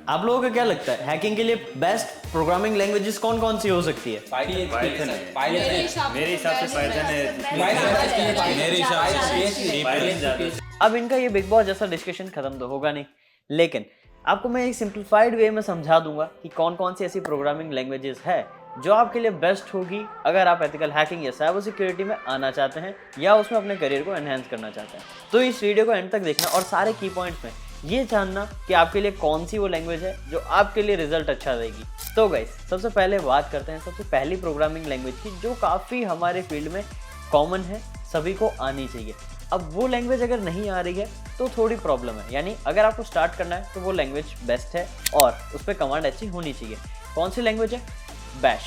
आप लोगों को क्या लगता है हैकिंग के लिए बेस्ट प्रोग्रामिंग लैंग्वेजेस कौन कौन सी हो सकती है? मेरे हिसाब से पाइथन है। मेरे हिसाब से अब इनका ये बिग बॉस जैसा डिस्कशन खत्म तो होगा नहीं, लेकिन आपको मैं एक सिंप्लीफाइड वे में समझा दूंगा कि कौन कौन सी ऐसी प्रोग्रामिंग लैंग्वेजेस है जो आपके लिए बेस्ट होगी अगर आप एथिकल हैकिंग या साइबर सिक्योरिटी में आना चाहते हैं या उसमें अपने करियर को एनहेंस करना चाहते हैं। तो इस वीडियो को एंड तक देखना और सारे की पॉइंट्स में ये जानना कि आपके लिए कौन सी वो लैंग्वेज है जो आपके लिए रिजल्ट अच्छा देगी। तो गाइस सबसे पहले बात करते हैं सबसे पहली प्रोग्रामिंग लैंग्वेज की जो काफ़ी हमारे फील्ड में कॉमन है, सभी को आनी चाहिए। अब वो लैंग्वेज अगर नहीं आ रही है तो थोड़ी प्रॉब्लम है, यानी अगर आपको स्टार्ट करना है तो वो लैंग्वेज बेस्ट है और उस पर कमांड अच्छी होनी चाहिए। कौन सी लैंग्वेज है? बैश।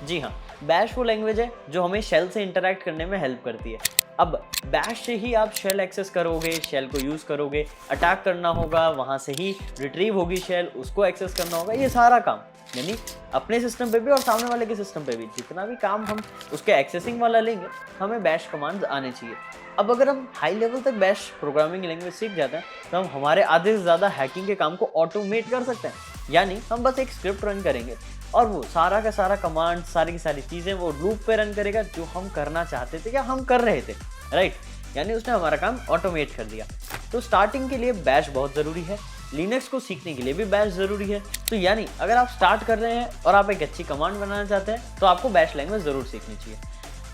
जी हाँ, बैश वो लैंग्वेज है जो हमें शेल से इंटरैक्ट करने में हेल्प करती है। अब बैश से ही आप शेल एक्सेस करोगे, शेल को यूज़ करोगे, अटैक करना होगा, वहाँ से ही रिट्रीव होगी शेल, उसको एक्सेस करना होगा, ये सारा काम यानी अपने सिस्टम पे भी और सामने वाले के सिस्टम पे भी जितना भी काम हम उसके एक्सेसिंग वाला लेंगे हमें बैश कमांड्स आने चाहिए। अब अगर हम हाई लेवल तक बैश प्रोग्रामिंग लैंग्वेज सीख जाते हैं तो हम हमारे आधे से ज़्यादा हैकिंग के काम को ऑटोमेट कर सकते हैं, यानी हम बस एक स्क्रिप्ट रन करेंगे और वो सारा का सारा कमांड, सारी की सारी चीज़ें वो लूप पे रन करेगा जो हम करना चाहते थे या हम कर रहे थे, राइट? यानी उसने हमारा काम ऑटोमेट कर दिया। तो स्टार्टिंग के लिए बैश बहुत ज़रूरी है, लिनक्स को सीखने के लिए भी बैश ज़रूरी है। तो यानी अगर आप स्टार्ट कर रहे हैं और आप एक अच्छी कमांड बनाना चाहते हैं तो आपको बैश लैंग्वेज ज़रूर सीखनी चाहिए।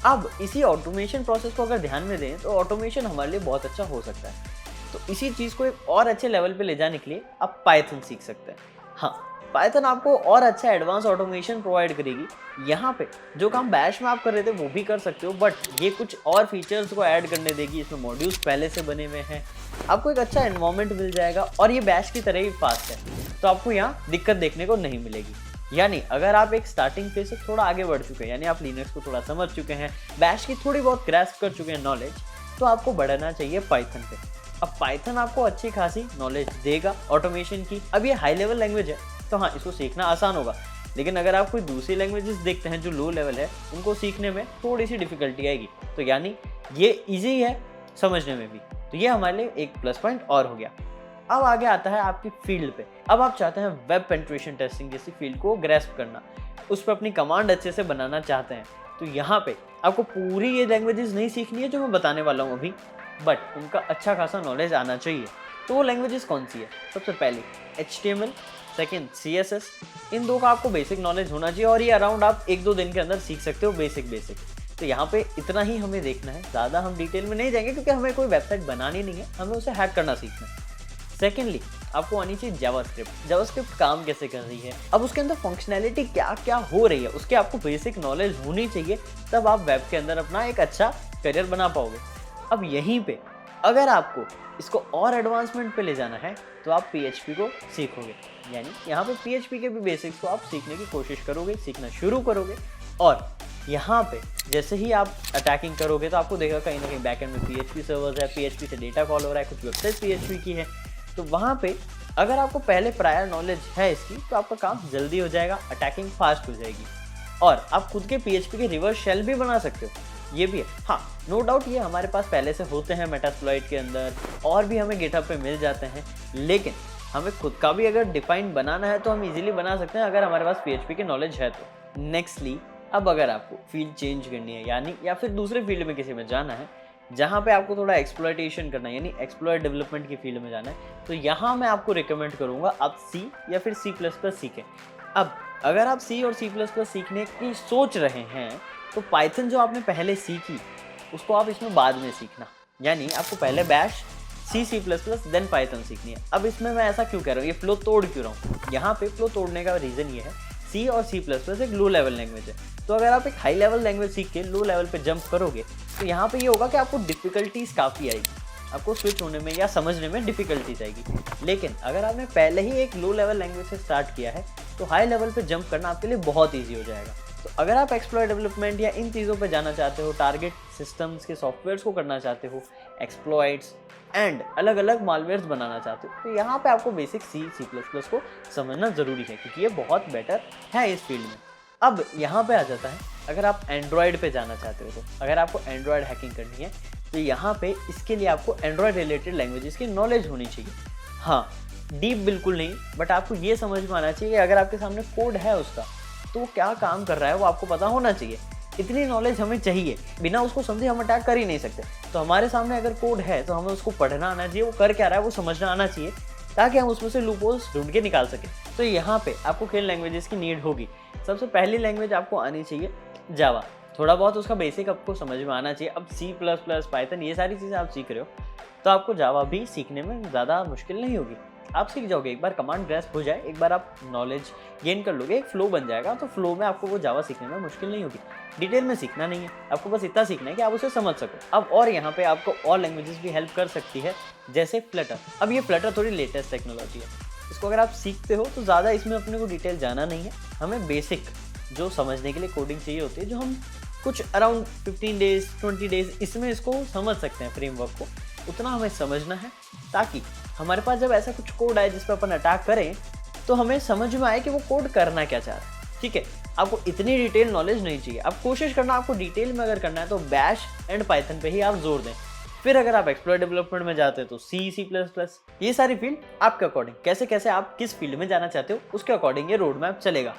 अब इसी ऑटोमेशन प्रोसेस को अगर ध्यान में दें तो ऑटोमेशन हमारे लिए बहुत अच्छा हो सकता है। तो इसी चीज़ को एक और अच्छे लेवल पे ले जाने के लिए आप पाइथन सीख सकते हैं। हाँ, पाइथन आपको और अच्छा एडवांस ऑटोमेशन प्रोवाइड करेगी। यहाँ पे जो काम बैश में आप कर रहे थे वो भी कर सकते हो, बट ये कुछ और फीचर्स को ऐड करने देगी। इसमें मॉड्यूल्स पहले से बने हुए हैं, आपको एक अच्छा एनवायरनमेंट मिल जाएगा और ये बैश की तरह ही फास्ट है, तो आपको यहाँ दिक्कत देखने को नहीं मिलेगी। यानी अगर आप एक स्टार्टिंग फेज से थोड़ा आगे बढ़ चुके हैं, यानी आप लिनक्स को थोड़ा समझ चुके हैं, बैश की थोड़ी बहुत ग्रैस्प कर चुके हैं नॉलेज, तो आपको बढ़ना चाहिए पाइथन पे। अब पाइथन आपको अच्छी खासी नॉलेज देगा ऑटोमेशन की। अब ये हाई लेवल लैंग्वेज है तो हाँ, इसको सीखना आसान होगा, लेकिन अगर आप कोई दूसरी लैंग्वेजेस देखते हैं जो लो लेवल है उनको सीखने में थोड़ी सी डिफिकल्टी आएगी। तो यानी ये ईजी है समझने में भी, तो ये हमारे लिए एक प्लस पॉइंट और हो गया। अब आगे आता है आपकी फील्ड पे। अब आप चाहते हैं वेब पेनिट्रेशन टेस्टिंग जैसी फील्ड को ग्रैस्प करना, उस पर अपनी कमांड अच्छे से बनाना चाहते हैं, तो यहाँ पे आपको पूरी ये लैंग्वेजेस नहीं सीखनी है जो मैं बताने वाला हूँ अभी, बट उनका अच्छा खासा नॉलेज आना चाहिए। तो वो लैंग्वेजेस कौन सी है? सबसे पहले HTML, सेकेंड CSS। इन दो का आपको बेसिक नॉलेज होना चाहिए और ये अराउंड आप 1-2 दिन के अंदर सीख सकते हो बेसिक। तो यहाँ पे इतना ही हमें देखना है, ज़्यादा हम डिटेल में नहीं जाएंगे क्योंकि हमें कोई वेबसाइट बनानी नहीं है, हमें उसे हैक करना सीखना है। सेकेंडली आपको आनी चाहिए जावास्क्रिप्ट। जावास्क्रिप्ट काम कैसे कर रही है, अब उसके अंदर फंक्शनैलिटी क्या क्या हो रही है, उसके आपको बेसिक नॉलेज होनी चाहिए, तब आप वेब के अंदर अपना एक अच्छा करियर बना पाओगे। अब यहीं पे अगर आपको इसको और एडवांसमेंट पे ले जाना है तो आप PHP को सीखोगे, यानी यहाँ पे PHP के भी बेसिक्स को आप सीखने की कोशिश करोगे, सीखना शुरू करोगे। और यहाँ पे जैसे ही आप अटैकिंग करोगे तो आपको देखा कहीं ना कहीं बैकएंड में PHP सर्वर्स है, PHP से डेटा कॉल हो रहा है, कुछ वेबसाइट PHP की है, तो वहाँ पे अगर आपको पहले प्रायर नॉलेज है इसकी तो आपका काम जल्दी हो जाएगा, अटैकिंग फास्ट हो जाएगी और आप खुद के PHP के रिवर्स शेल भी बना सकते हो, ये भी है। हाँ, नो डाउट ये हमारे पास पहले से होते हैं मेटास्प्लॉइट के अंदर और भी हमें गिटहब पे मिल जाते हैं, लेकिन हमें खुद का भी अगर डिफाइन बनाना है तो हम इजीली बना सकते हैं अगर हमारे पास PHP की नॉलेज है तो। नेक्स्टली अब अगर आपको फील्ड चेंज करनी है, यानी या फिर दूसरे फील्ड में किसी में जाना है जहाँ पे आपको थोड़ा एक्सप्लॉयटेशन करना है, यानी एक्सप्लॉयट डेवलपमेंट की फील्ड में जाना है, तो यहाँ मैं आपको रिकमेंड करूँगा आप C या फिर C++ सीखें। अब अगर आप C और C++ सीखने की सोच रहे हैं तो पाइथन जो आपने पहले सीखी उसको आप इसमें बाद में सीखना, यानी आपको पहले बैश, C++ देन पाइथन सीखनी है। अब इसमें मैं ऐसा क्यों कह रहा हूँ, ये फ्लो तोड़ क्यों रहा हूँ? यहाँ पे फ्लो तोड़ने का रीज़न ये है, C और C++ एक लो लेवल लैंग्वेज है, तो अगर आप एक हाई लेवल लैंग्वेज सीख के लो लेवल पे जंप करोगे तो यहाँ पे ये होगा कि आपको डिफ़िकल्टीज़ काफ़ी आएगी, आपको स्विच होने में या समझने में डिफ़िकल्टीज आएगी। लेकिन अगर आपने पहले ही एक लो लेवल लैंग्वेज से स्टार्ट किया है तो हाई लेवल पे जंप करना आपके लिए बहुत ईजी हो जाएगा। तो अगर आप एक्सप्लॉयट डेवलपमेंट या इन चीज़ों पे जाना चाहते हो, टारगेट सिस्टम्स के सॉफ्टवेयर्स को करना चाहते हो, एक्सप्लॉइट्स एंड अलग अलग मालवेयर्स बनाना चाहते हो, तो यहाँ पे आपको बेसिक C++ को समझना ज़रूरी है क्योंकि ये बहुत बेटर है इस फील्ड में। अब यहाँ पे आ जाता है अगर आप एंड्रॉयड पे जाना चाहते हो, तो अगर आपको एंड्रॉयड हैकिंग करनी है तो यहाँ पे इसके लिए आपको एंड्रॉयड रिलेटेड लैंग्वेजेस की नॉलेज होनी चाहिए। हाँ, डीप बिल्कुल नहीं, बट आपको ये समझ में आना चाहिए कि अगर आपके सामने कोड है उसका तो वो क्या काम कर रहा है वो आपको पता होना चाहिए। इतनी नॉलेज हमें चाहिए, बिना उसको समझे हम अटैक कर ही नहीं सकते। तो हमारे सामने अगर कोड है तो हमें उसको पढ़ना आना चाहिए, वो कर क्या रहा है वो समझना आना चाहिए, ताकि हम उसमें से लूपहोल्स ढूंढ के निकाल सकें। तो यहाँ पे आपको किन लैंग्वेजेस की नीड होगी? सबसे पहली लैंग्वेज आपको आनी चाहिए जावा। थोड़ा बहुत उसका बेसिक आपको समझ में आना चाहिए। अब सी प्लस प्लस, पाइथन, ये सारी चीज़ें आप सीख रहे हो तो आपको जावा भी सीखने में ज़्यादा मुश्किल नहीं होगी। आप सीख जाओगे, एक बार कमांड ग्रैस्प हो जाए, एक बार आप नॉलेज गेन कर लोगे, एक फ्लो बन जाएगा, तो फ्लो में आपको वो जावा सीखने में मुश्किल नहीं होगी। डिटेल में सीखना नहीं है, आपको बस इतना सीखना है कि आप उसे समझ सको। अब और यहाँ पे आपको और लैंग्वेजेस भी हेल्प कर सकती है, जैसे फ्लटर। अब ये फ्लटर थोड़ी लेटेस्ट टेक्नोलॉजी है, इसको अगर आप सीखते हो तो ज़्यादा इसमें अपने को डिटेल जाना नहीं है। हमें बेसिक जो समझने के लिए कोडिंग चाहिए होती है, जो हम कुछ अराउंड 15 डेज 20 डेज इसमें इसको समझ सकते हैं, फ्रेमवर्क को उतना हमें समझना है, ताकि हमारे पास जब ऐसा कुछ कोड आए जिस पर अपन अटैक करें तो हमें समझ में आए कि वो कोड करना क्या चाह रहा है। ठीक है, आपको इतनी डिटेल नॉलेज नहीं चाहिए। आप कोशिश करना, आपको डिटेल में अगर करना है तो बैश एंड पाइथन पे ही आप जोर दें। फिर अगर आप एक्सप्लोर डेवलपमेंट में जाते हैं तो सी, सी प्लस प्लस, ये सारी फील्ड आपके अकॉर्डिंग, कैसे कैसे आप किस फील्ड में जाना चाहते हो उसके अकॉर्डिंग ये रोड मैप चलेगा।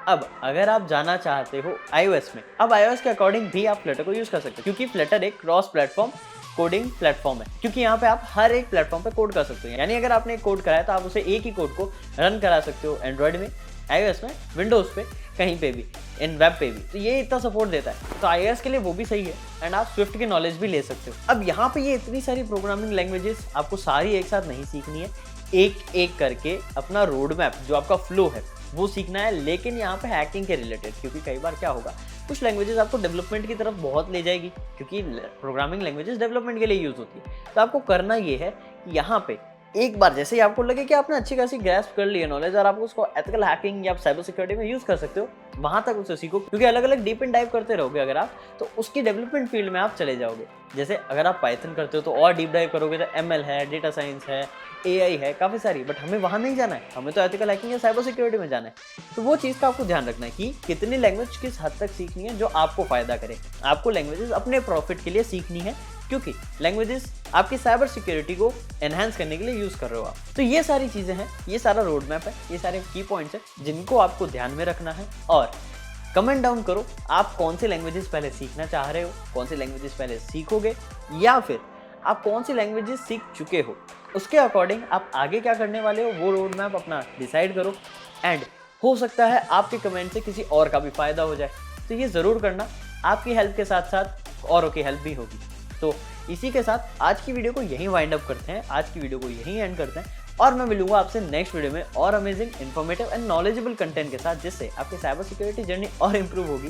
अब अगर आप जाना चाहते हो iOS में, अब iOS के अकॉर्डिंग भी आप फ्लटर को यूज़ कर सकते हो, क्योंकि फ्लटर एक क्रॉस प्लेटफॉर्म कोडिंग प्लेटफॉर्म है, क्योंकि यहाँ पे आप हर एक प्लेटफॉर्म पे कोड कर सकते हो। यानी अगर आपने एक कोड कराया तो आप उसे एक ही कोड को रन करा सकते हो एंड्रॉयड में, iOS में, विंडोज़ पे, कहीं पे भी, इन वेब पे भी। तो ये इतना सपोर्ट देता है, तो iOS के लिए वो भी सही है। एंड आप स्विफ्ट की नॉलेज भी ले सकते हो। अब यहाँ पे ये इतनी सारी प्रोग्रामिंग लैंग्वेजेस आपको सारी एक साथ नहीं सीखनी है, एक एक करके अपना रोड मैप जो आपका फ्लो है वो सीखना है, लेकिन यहाँ पे हैकिंग के रिलेटेड। क्योंकि कई बार क्या होगा, कुछ लैंग्वेजेस आपको डेवलपमेंट की तरफ बहुत ले जाएगी, क्योंकि प्रोग्रामिंग लैंग्वेजेस डेवलपमेंट के लिए यूज़ होती है। तो आपको करना ये है कि यहाँ पे एक बार जैसे ही आपको लगे कि आपने अच्छी खासी ग्रैस्प कर ली है नॉलेज और आप उसको एथिकल हैकिंग या साइबर सिक्योरिटी में यूज़ कर सकते हो, वहाँ तक उसे सीखो। क्योंकि अलग अलग डीप एंड डाइव करते रहोगे अगर आप, तो उसकी डेवलपमेंट फील्ड में आप चले जाओगे। जैसे अगर आप पाइथन करते हो तो और डीप डाइव करोगे तो ML है, डेटा साइंस है, AI है, काफ़ी सारी। बट हमें वहाँ नहीं जाना है, हमें तो एथिकल हैकिंग या साइबर सिक्योरिटी में जाना है। तो वो चीज़ का आपको ध्यान रखना है कि कितनी लैंग्वेज किस हद तक सीखनी है जो आपको फ़ायदा करे। आपको लैंग्वेजेस अपने प्रॉफिट के लिए सीखनी है, क्योंकि लैंग्वेजेस आपकी साइबर सिक्योरिटी को एनहांस करने के लिए यूज़ कर रहे हो आप। तो ये सारी चीज़ें हैं, ये सारा रोड मैप है, ये सारे की पॉइंट्स हैं जिनको आपको ध्यान में रखना है। और कमेंट डाउन करो आप कौन सी लैंग्वेजेस पहले सीखना चाह रहे हो, कौन सी लैंग्वेजेस पहले सीखोगे, या फिर आप कौन सी लैंग्वेजेस सीख चुके हो। उसके अकॉर्डिंग आप आगे क्या करने वाले हो वो रोड मैप अपना डिसाइड करो। एंड हो सकता है आपके कमेंट से किसी और का भी फ़ायदा हो जाए, तो ये ज़रूर करना। आपकी हेल्प के साथ साथ औरों की हेल्प भी होगी। तो इसी के साथ आज की वीडियो को यहीं वाइंड अप करते हैं, आज की वीडियो को यहीं एंड करते हैं, और मैं मिलूंगा आपसे नेक्स्ट वीडियो में और amazing, informative and knowledgeable content के साथ, जिससे आपकी साइबर सिक्योरिटी जर्नी और इंप्रूव होगी